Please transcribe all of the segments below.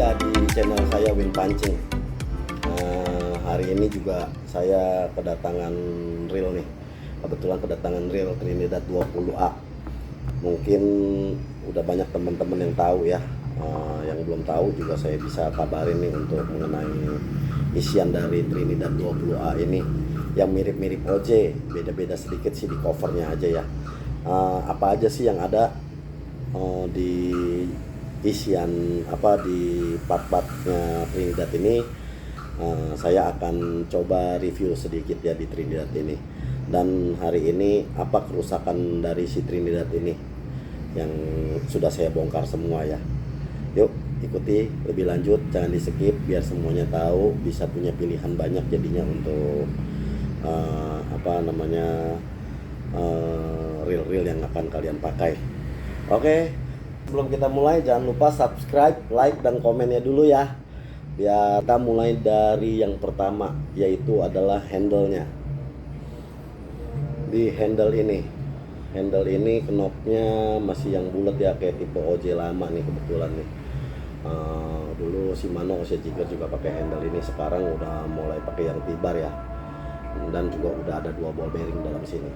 ya di channel saya Win Pancing. Hari ini juga saya kedatangan reel nih. Kebetulan kedatangan reel Trinidad 20A. Mungkin udah banyak teman-teman yang tahu ya. Yang belum tahu juga saya bisa kabarin nih untuk mengenai isian dari Trinidad 20A ini yang mirip-mirip OJ, beda-beda sedikit sih di covernya aja ya. Apa aja sih yang ada di isian di part-partnya Trinidad ini, saya akan coba review sedikit ya di Trinidad ini. Dan hari ini apa kerusakan dari si Trinidad ini yang sudah saya bongkar semua ya. Yuk ikuti lebih lanjut, jangan di skip biar semuanya tahu, bisa punya pilihan banyak jadinya untuk reel-reel yang akan kalian pakai. Oke, sebelum kita mulai jangan lupa subscribe, like, dan komennya dulu ya. Biar kita mulai dari yang pertama, yaitu adalah handle-nya. Di handle ini knopnya masih yang bulat ya, kayak tipe OJ lama nih kebetulan nih. Dulu Shimano OC Jigger juga pakai handle ini, sekarang udah mulai pakai yang T-bar ya. Dan juga udah ada 2 ball bearing dalam sini.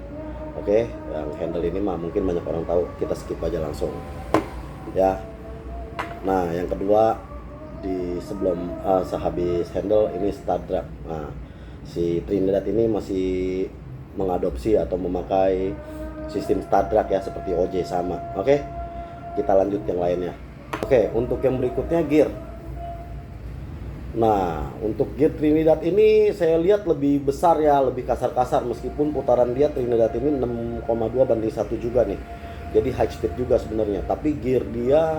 Oke, yang handle ini mah mungkin banyak orang tahu, kita skip aja langsung ya. Nah, yang kedua, di sebelum sehabis handle ini stud drag. Nah, si Trinidad ini masih mengadopsi atau memakai sistem stud drag ya, seperti OJ sama. Oke, kita lanjut yang lainnya. Oke, untuk yang berikutnya gear. Nah, untuk gear Trinidad ini saya lihat lebih besar ya, lebih kasar-kasar, meskipun putaran dia Trinidad ini 6,2/1 juga nih. Jadi high speed juga sebenarnya, tapi gear dia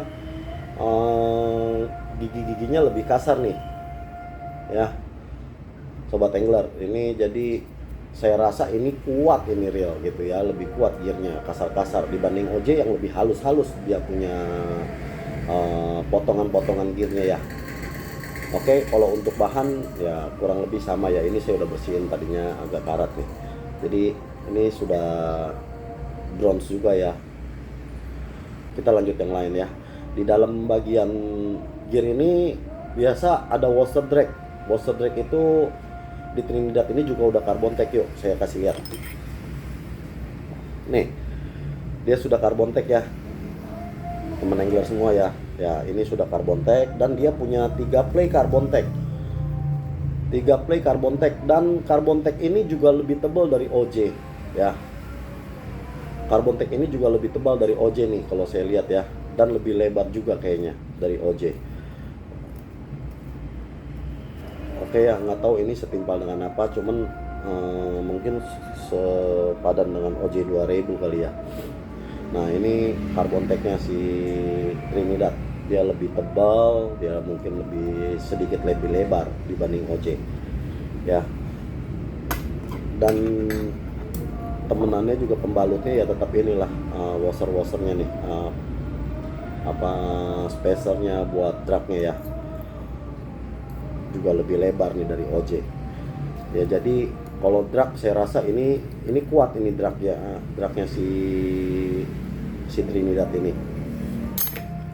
gigi-giginya lebih kasar nih. Ya. Sobat angler, ini jadi saya rasa ini kuat ini reel gitu ya, lebih kuat gearnya, kasar-kasar dibanding OJ yang lebih halus-halus, dia punya potongan-potongan gearnya ya. Oke, kalau untuk bahan ya kurang lebih sama ya. Ini saya udah bersihin, tadinya agak karat nih. Jadi ini sudah bronze juga ya. Kita lanjut yang lain ya. Di dalam bagian gear ini biasa ada washer drag. Washer drag itu di Trinidad ini juga udah carbon tech. Yuk saya kasih lihat. Nih, dia sudah carbon tech ya, teman angler semua ya. Ya, ini sudah carbon tech dan dia punya 3 play carbon tech. 3 play carbon tech, dan carbon tech ini juga lebih tebal dari OJ ya. Carbon tech ini juga lebih tebal dari OJ nih kalau saya lihat ya, dan lebih lebar juga kayaknya dari OJ. Oke ya, nggak tahu ini setimpal dengan apa, cuman mungkin sepadan dengan OJ 2000 kali ya. Nah, ini carbon tech-nya si Trinidad, dia lebih tebal, dia mungkin sedikit lebih lebar dibanding OJ ya. Dan temenannya juga pembalutnya ya tetap inilah, washer-washernya nih, spacernya buat dragnya ya, juga lebih lebar nih dari OJ ya. Jadi kalau drag saya rasa ini kuat ini dragnya si Trinidad ini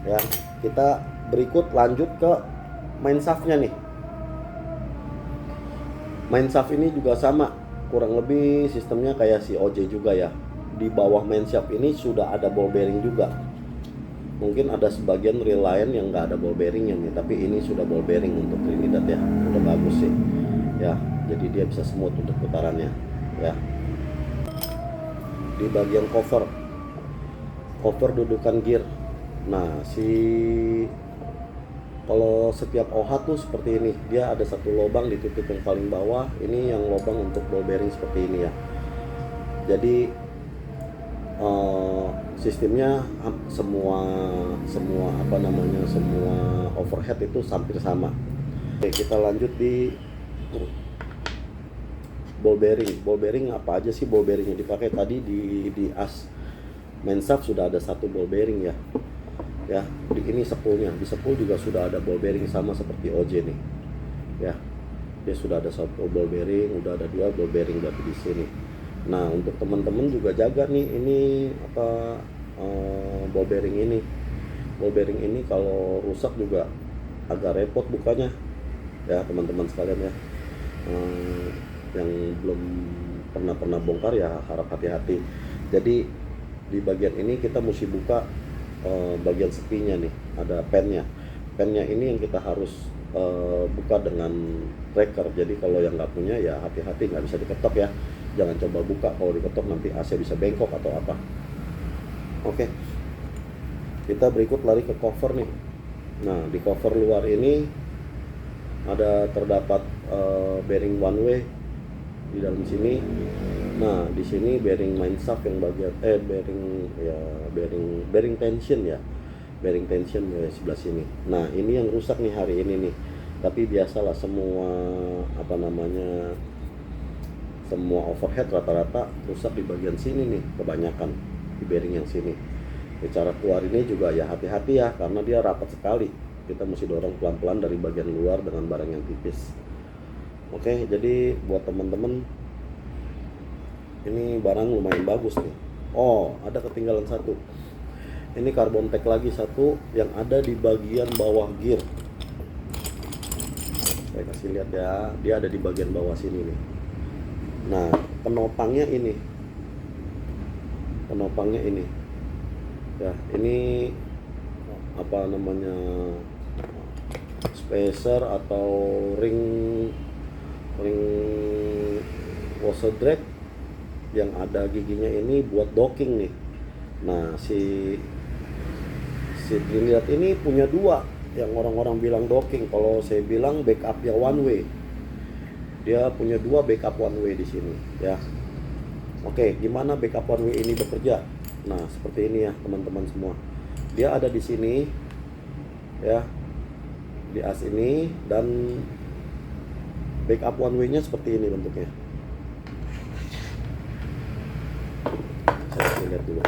ya. Kita berikut lanjut ke main shaftnya nih. Main shaft ini juga sama, kurang lebih sistemnya kayak si OJ juga ya. Di bawah main shaft ini sudah ada ball bearing juga. Mungkin ada sebagian reel lain yang nggak ada ball bearingnya nih, tapi ini sudah ball bearing untuk Trinidad ya, udah bagus sih ya. Jadi dia bisa smooth untuk putarannya ya. Di bagian cover dudukan gear. Nah, kalau setiap OH tuh seperti ini, dia ada satu lubang di titik yang paling bawah. Ini yang lubang untuk ball bearing seperti ini ya. Jadi sistemnya semua overhead itu hampir sama. Oke, kita lanjut di ball bearing. Apa aja sih ball bearing yang dipakai? Tadi di as main shaft sudah ada 1 ball bearing ya. Ya, di ini sepulnya, di sepul juga sudah ada ball bearing sama seperti OJ nih. Ya. Dia sudah ada 1 ball bearing, udah ada 2 ball bearing berarti di sini. Nah, untuk teman-teman juga jaga nih ini ball bearing ini. Ball bearing ini kalau rusak juga agak repot bukanya ya teman-teman sekalian ya. Yang belum pernah bongkar ya harap hati-hati. Jadi di bagian ini kita mesti buka bagian sepinya nih, ada pennya ini yang kita harus buka dengan breaker. Jadi kalau yang nggak punya ya hati-hati, nggak bisa diketok ya, jangan coba buka, kalau diketok nanti AC bisa bengkok atau apa. Oke, kita berikut lari ke cover nih. Nah di cover luar ini ada terdapat bearing one way di dalam sini. Nah di sini bearing main shaft yang bagian bearing tension ya, bearing tension di sebelah sini. Nah ini yang rusak nih hari ini nih, tapi biasalah semua semua overhead rata-rata rusak di bagian sini nih, kebanyakan di bearing yang sini. Cara keluar ini juga ya hati-hati ya, karena dia rapat sekali, kita mesti dorong pelan-pelan dari bagian luar dengan barang yang tipis. Oke, jadi buat teman-teman ini barang lumayan bagus nih. Oh, ada ketinggalan satu. Ini carbon tag lagi satu yang ada di bagian bawah gear. Saya kasih lihat ya, dia ada di bagian bawah sini nih. Nah, penopangnya ini. Ya, ini spacer atau ring washer drag yang ada giginya ini buat docking nih. Nah si Trinidad ini punya dua, yang orang-orang bilang docking, kalau saya bilang backupnya one way. Dia punya dua backup one way di sini ya. Oke, gimana backup one way ini bekerja? Nah seperti ini ya teman-teman semua. Dia ada di sini ya, di as ini, dan backup one way nya seperti ini bentuknya. Saya lihat dulu.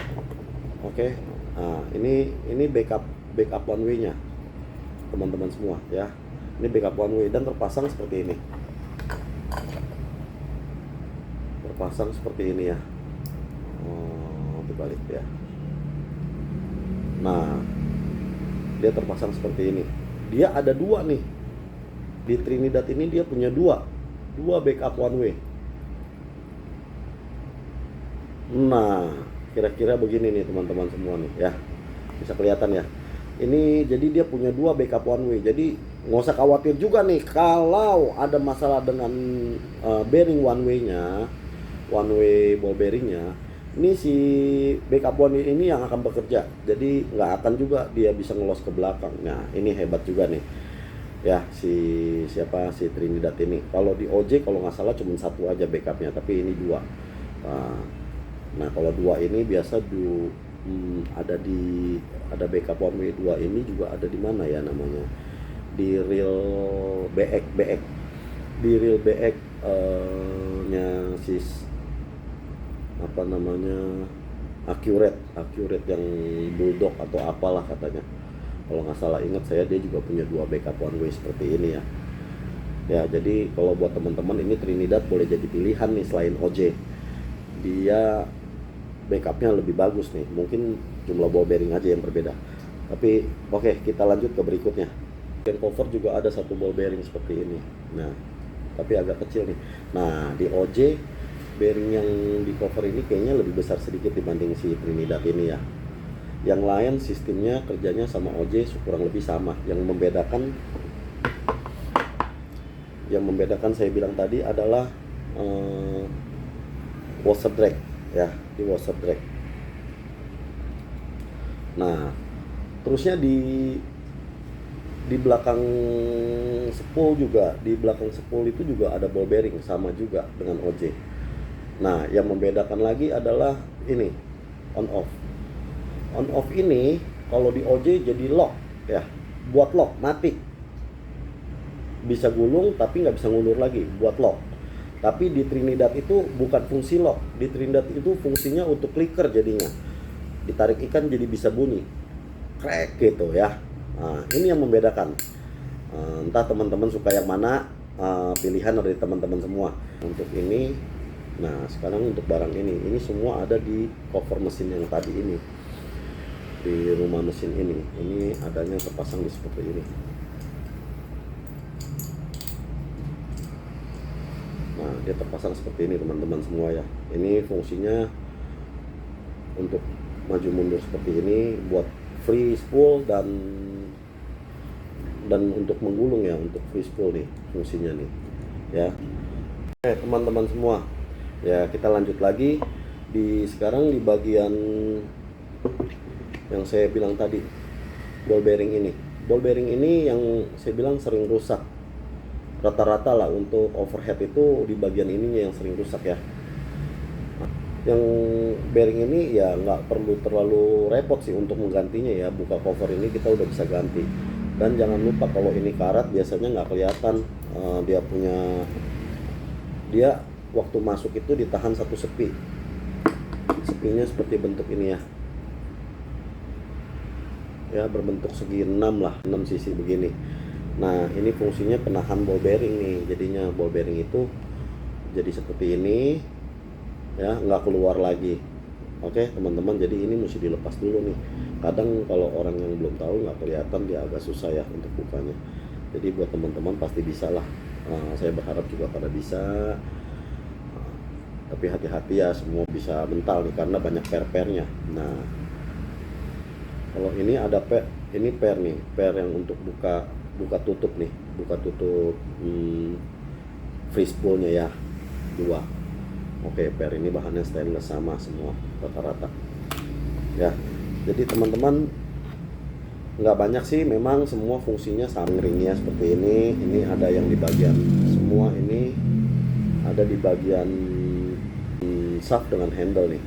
Oke. Nah, ini backup one way nya teman-teman semua ya. Ini backup one way dan terpasang seperti ini. Ya. Dibalik ya. Nah, dia terpasang seperti ini. Dia ada dua nih. Di Trinidad ini dia punya dua backup one way. Nah, kira-kira begini nih teman-teman semua nih ya. Bisa kelihatan ya. Ini jadi dia punya dua backup one way. Jadi nggak usah khawatir juga nih kalau ada masalah dengan bearing one way-nya, one way ball bearingnya. Ini si backup one way ini yang akan bekerja. Jadi nggak akan juga dia bisa ngelos ke belakang. Nah, ini hebat juga nih. Ya, si Trinidad ini. Kalau di OJ kalau nggak salah cuma satu aja backupnya, tapi ini dua. Nah kalau dua ini biasa ada backup one way dua ini juga ada di mana ya namanya, di reel BX di reel BX nya Accurate yang Bulldog atau apalah katanya, kalau nggak salah ingat saya, dia juga punya dua backup one way seperti ini ya. Ya jadi kalau buat teman-teman ini Trinidad boleh jadi pilihan nih selain OJ. Dia backupnya lebih bagus nih, mungkin jumlah ball bearing aja yang berbeda. Tapi oke, kita lanjut ke berikutnya. Bagian cover juga ada satu ball bearing seperti ini. Nah tapi agak kecil nih. Nah di OJ bearing yang di cover ini kayaknya lebih besar sedikit dibanding si Trinidad ini ya. Yang lain sistemnya kerjanya sama OJ kurang lebih sama. Yang membedakan saya bilang tadi adalah washer drag ya, di washer drag. Nah terusnya di belakang spool juga, di belakang spool itu juga ada ball bearing sama juga dengan OJ. Nah yang membedakan lagi adalah ini on off ini. Kalau di OJ jadi lock ya, buat lock mati, bisa gulung tapi nggak bisa ngulur lagi buat lock. Tapi di Trinidad itu bukan fungsi lock, di Trinidad itu fungsinya untuk clicker, jadinya ditarik ikan jadi bisa bunyi krek gitu ya. Nah ini yang membedakan. Entah teman-teman suka yang mana, pilihan dari teman-teman semua. Untuk ini, nah sekarang untuk barang ini semua ada di cover mesin yang tadi ini, di rumah mesin ini adanya terpasang di seperti ini. dia terpasang seperti ini teman-teman semua ya. Ini fungsinya untuk maju mundur seperti ini, buat free spool dan untuk menggulung ya, untuk free spool nih fungsinya nih ya. Teman-teman semua ya, kita lanjut lagi sekarang di bagian yang saya bilang tadi, ball bearing ini. Ball bearing ini yang saya bilang sering rusak rata-rata lah. Untuk overhead itu di bagian ininya yang sering rusak ya. Yang bearing ini ya nggak perlu terlalu repot sih untuk menggantinya ya. Buka cover ini kita udah bisa ganti. Dan jangan lupa kalau ini karat biasanya nggak kelihatan dia waktu masuk itu ditahan satu sepi. Sepinya seperti bentuk ini ya. Ya berbentuk segi 6 lah, 6 sisi begini. Nah ini fungsinya penahan ball bearing nih. Jadinya ball bearing itu jadi seperti ini ya, nggak keluar lagi. Oke teman-teman, jadi ini mesti dilepas dulu nih. Kadang kalau orang yang belum tahu nggak kelihatan, dia agak susah ya untuk bukanya. Jadi buat teman-teman pasti bisa lah. Saya berharap juga pada bisa. Tapi hati-hati ya, semua bisa mental nih karena banyak per-pernya. Nah kalau ini ada ini per nih, per yang untuk buka tutup nih, buka tutup free spoolnya ya, 2. Oke, per ini bahannya stainless sama semua rata-rata ya. Jadi teman-teman nggak banyak sih, memang semua fungsinya sama. Ringnya seperti ini ada yang di bagian semua, ini ada di bagian shaft dengan handle nih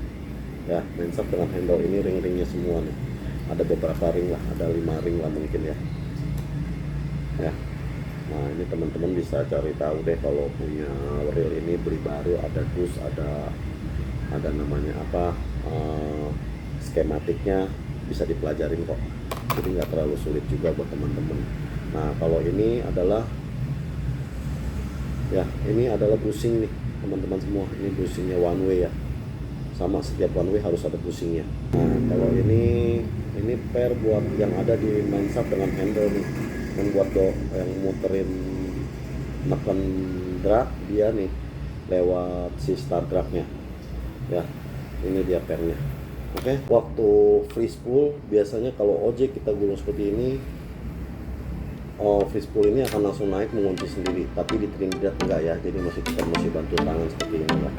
ya, main shaft dengan handle ini ring-ringnya semua nih. Ada beberapa ring lah, ada 5 ring lah mungkin ya. Nah ini teman-teman bisa cari tahu deh kalau punya reel ini, beli baru, ada dus, ada namanya apa, skematiknya bisa dipelajarin kok. Jadi nggak terlalu sulit juga buat teman-teman. Nah kalau ini adalah bushing nih teman-teman semua. Ini bushingnya one way ya, sama setiap one way harus ada bushingnya. Nah kalau ini per buat yang ada di main shaft dengan handle nih, yang buat yang muterin neken drag dia nih lewat si start dragnya ya. Ini dia pernya. Oke, waktu free spool biasanya kalau ojek kita gulung seperti ini, free spool ini akan langsung naik mengunci sendiri, tapi di Trinidad enggak ya, jadi kita masih bantu tangan seperti ini lah.